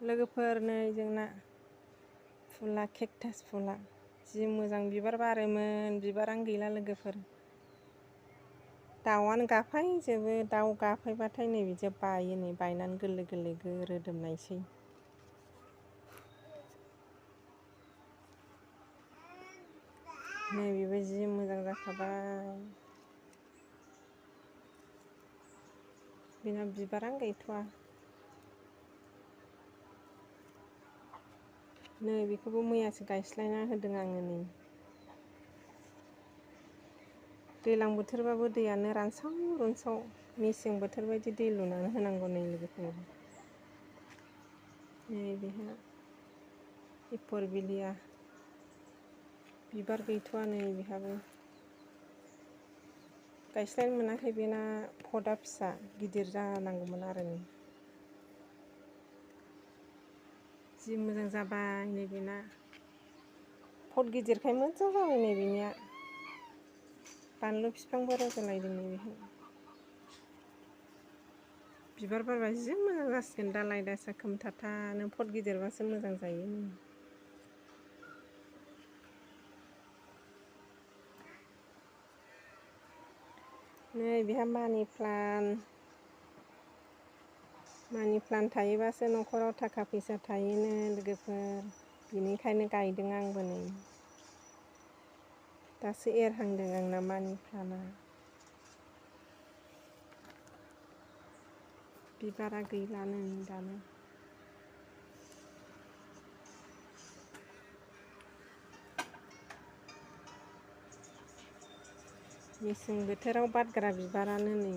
लोगोफोर नै जोंना फुला केकटास फुला जि मोजां बिबार बारोमोन, बिबारानो गैला लोगोफोर। दाउआनो गाफायजोबो, दाउ गाफायबाथाय नै बिदि बायो, नै बायनानै गोरलै गोरलै रोदोमनायसै। नै बेबो जि मोजां जाखाबाय। बेना बिबारानो गैथ'वा। नै बेखौबो मैयासो गायस्लायना होदों आङो नै। दैज्लां बोथोरबाबो दैयानो रानसाव रुनसाव, मेसें बोथोर बायदि दै लुनानै होनांगौ नै लोगोफोर। नै बेहा इपरबिलिया बिबार गैथ'वा नै बेहाबो। गायस्लायनो मोनाखै, बेना पटआ फिसा, गिदिर जानांगौमोन आरो नै। जि मोजां जाबाय नै बेना। पट गिदिरखाय मोजां जाबाय नै बेनिया। बानलु बिफांबो रज'लायदों नै बेहाय। बिबार बारबा जि मोजां जासिगोन, दालाय दासा खोमथाथानो। पट गिदिरबासो मोजां जायो। नै बेहा मानि प्लान्ट थायोबासो न'खराव थाखा फैसा थायोनो लोगोफोर। बिनिखायनो गायदों आंबो नै। दासो एरहांदों आंना मानि प्लान्टआ। बिबारा गैलानो दानो। मेसें बोथोराव बारग्रा बिबारानो नै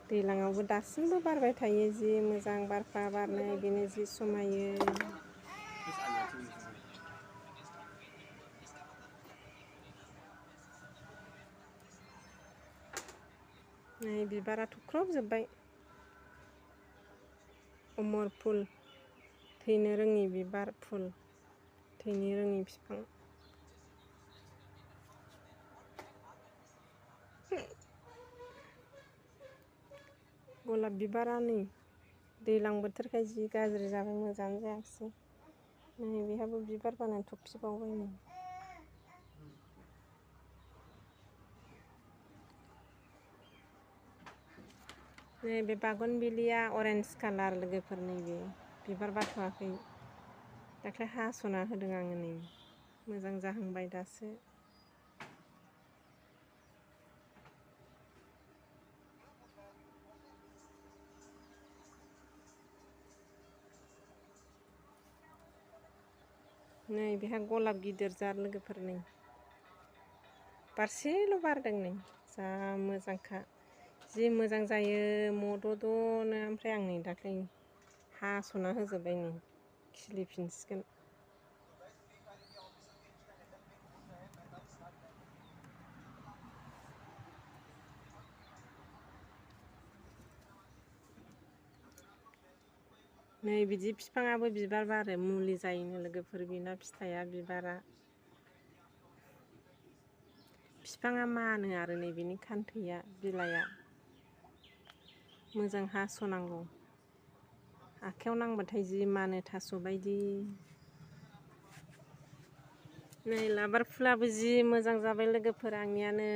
दैज्लाङावबो दासिमबो बारबाय थायो, जि मोजां बारफा बारनाय, बेनो जि समायो। नै बिबारा थुख्रबजोब्बाय। अमर फुल, थैनो रोङि बिबार, फुल थैनो रोङि बिफां। गलाप बिबारा नै दैज्लां बोथोरखाय जि गाज्रि जाबाय, मोजाङानो जायाखिसै। नै बेहाबो बिबार बारनानै थफिबावबाय नै। नै बे बागनबिलिया अरेन्ज कालार लोगोफोर, नैबे बिबार बारथ'वाखै। दाख्लै हास'ना होदों आङो नै, मोजां जाहांबाय दासो। नै बेहा गलाप गिदिर जार लोगोफोर, नै बारसेल' बारदों नै, जा मोजांखा। जि मोजां जायो मद'द'नो। ओमफ्राय आं नै दाख्लै हास'ना होजोब्बाय, नै खिलिफिनसिगोन। नै बिदि बिफाङाबो बिबार बारो, मुलि जायोनो लोगोफोर बेना फिथाइया, बिबारा। बिफाङा मानो आरो नै बेनि खान्थैया, बिलाइया। मोजां हास'नांगौ, आखाइयाव नांबाथाय जि मानो थास' बायदि। नै लाबार फुलाबो जि मोजां जाबाय लोगोफोर आंनिया नै।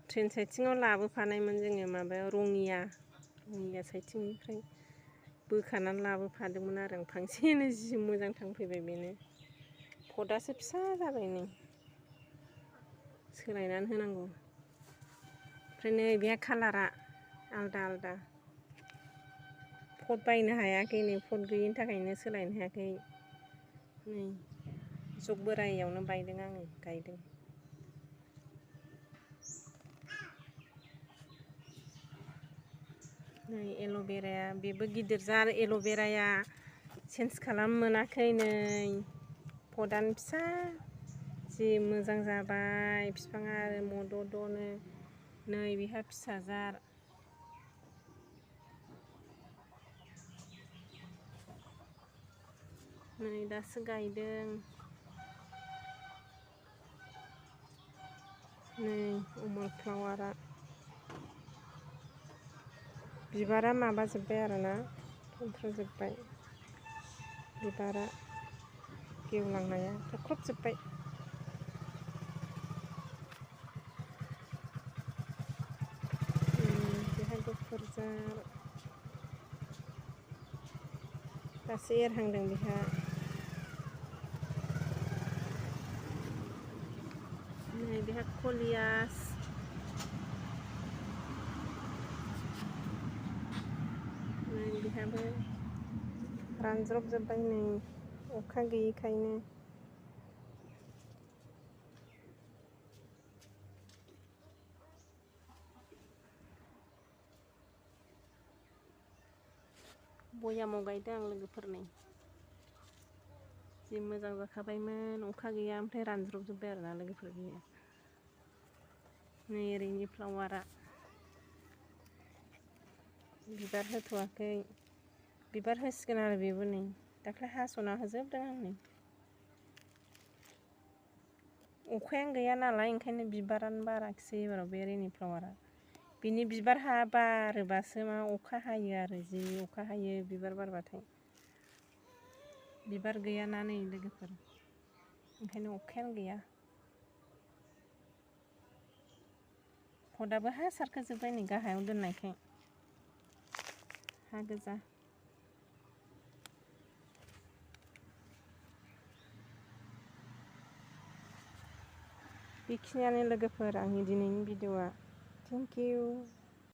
ट्रेन साइथिङाव लाबोफानायमोन जोङो, माबायाव रङिया साइथिंनिफ्राय बोखानानै लाबोफादोंमोन आरो आं फांसेनो, जि मोजां थांफैबाय बेनो। पटआसो फिसा जाबाय नै, सोलायनानै होनांगौ। ओमफ्राय नै बेहा कालारा आलदा आलदा। पट बायनो हायाखै नै, पट गैयिनि थाखायनो सोलायनो हायाखै। नै जग बोराइयावनो बायदों आङो, गायदों। नै एल'भेराया बेबो गिदिर जार, एल'भेराया चेन्ज खालामनो मोनाखै नै, पटआनो फिसा। जि मोजां जाबाय बिफाङा मद'द'नो। नै बेहा फिसा जार। नै दासो गायदों। नै अमर फ्लावारा। बिबारा माबाजोब्बाय आरोना थन्थ्र'जोब्बाय बिबारा गेवलांनाया थख्रबजोब्बाय बेहा गुफुर जार दासो एरहांदों बेहा नै बेहा कलियास नै बेहाबो रानज्रबजोब्बाय नै अखा गैयैखायनो बयामाव गायदों आं लोगोफोरनि जि मोजां जाखाबायमोन अखा गैया ओमफ्राय रानज्रबजोब्बाय आरोना लोगोफोर गैया नै ओरैनि फ्लावारा बिबार होथ'वाखै बिबार होसिगोन आरो बेबो नै दाख्लै हास'ना होजोबदों आं नै अखायानो गैया नालाय ओंखायनो बिबारानो बाराखिसै एबाराव बे रेनि फ्लावारा बिनि बिबार बारोबासो मा अखा हायो आरो जि अखा हायो बिबार बारबाथाय बिबार गैयाना नै लोगोफोर ओंखायनो अखायानो गैया पटआबो हा सारखोजोब्बाय नै गाहायाव दोननायखाय हा गोजा बेखिनियानो लोगोफोर आंनि दिनैनि भिडिअ'आ थेंक इउ